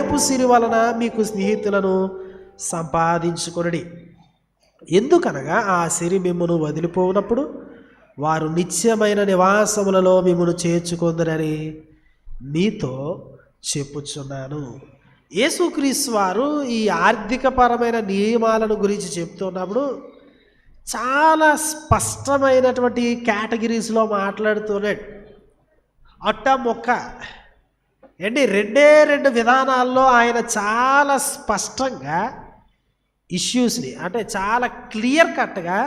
అల్పపు సిరి వలన మీకు స్నేహితులను సంపాదించుకొనుడి. ఎందుకనగా ఆ సిరి మిమ్మును వదిలిపోవునప్పుడు వారు నిత్యమైన నివాసములలో మిమ్మును చేర్చుకొందురని మీతో చెప్పుచున్నాను. యేసుక్రీస్తు వారు ఈ ఆర్థికపరమైన నియమాలను గురించి చెప్తున్నప్పుడు చాలా స్పష్టమైనటువంటి కేటగిరీస్లో మాట్లాడుతున్నాడు. అట్ట మొక్క రెండు విధానాల్లో ఆయన చాలా స్పష్టంగా ఇష్యూస్ని, అంటే చాలా క్లియర్ కట్గా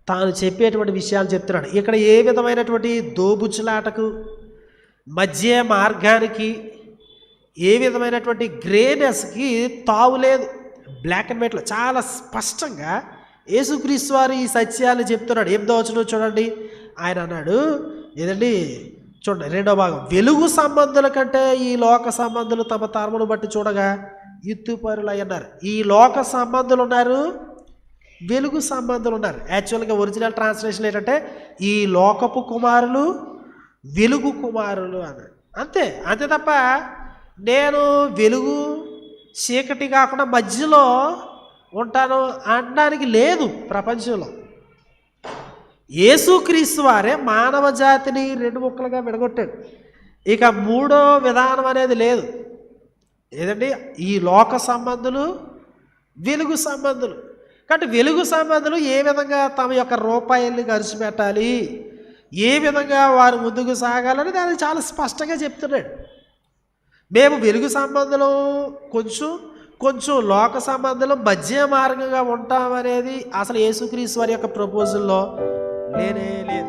తాను చెప్పేటువంటి విషయాలు చెప్తున్నాడు. ఇక్కడ ఏ విధమైనటువంటి దోబుచ్చులాటకు, మధ్య మార్గానికి, ఏ విధమైనటువంటి గ్రేనెస్కి తావులేదు. బ్లాక్ అండ్ వైట్లో చాలా స్పష్టంగా యేసుక్రీస్తు వారు ఈ సత్యాలు చెప్తున్నాడు. 8వ వచనం చూడండి. ఆయన అన్నాడు ఏదండి, చూడండి 2వ భాగం, వెలుగు సంబంధుల కంటే ఈ లోక సంబంధులు తమ తరమును బట్టి చూడగా యుత్తుపరులు అన్నారు. ఈ లోక సంబంధులు ఉన్నారు, వెలుగు సంబంధులు ఉన్నారు. యాక్చువల్గా ఒరిజినల్ ట్రాన్స్లేషన్ ఏంటంటే ఈ లోకపు కుమారులు, వెలుగు కుమారులు అన్నాడు. అంతే అంతే తప్ప నేను వెలుగు చీకటి కాకుండా మధ్యలో ఉంటాను అనడానికి లేదు ప్రపంచంలో. యేసుక్రీస్తు వారే మానవ జాతిని 2 ముక్కలుగా విడగొట్టాడు. ఇక 3వ విధానం అనేది లేదు. ఏదండి, ఈ లోక సంబంధులు, వెలుగు సంబంధులు. కాబట్టి వెలుగు సంబంధులు ఏ విధంగా తమ యొక్క రూపాయల్ని ఖర్చు పెట్టాలి, ఏ విధంగా వారు ముందుకు సాగాలని దాన్ని చాలా స్పష్టంగా చెప్తున్నాడు. మేము వెలుగు సంబంధులు కొంచెం లోక సంబంధులు మధ్య మార్గంగా ఉంటామనేది అసలు యేసుక్రీస్తు వారి యొక్క ప్రపోజల్లో లేనే లేదు.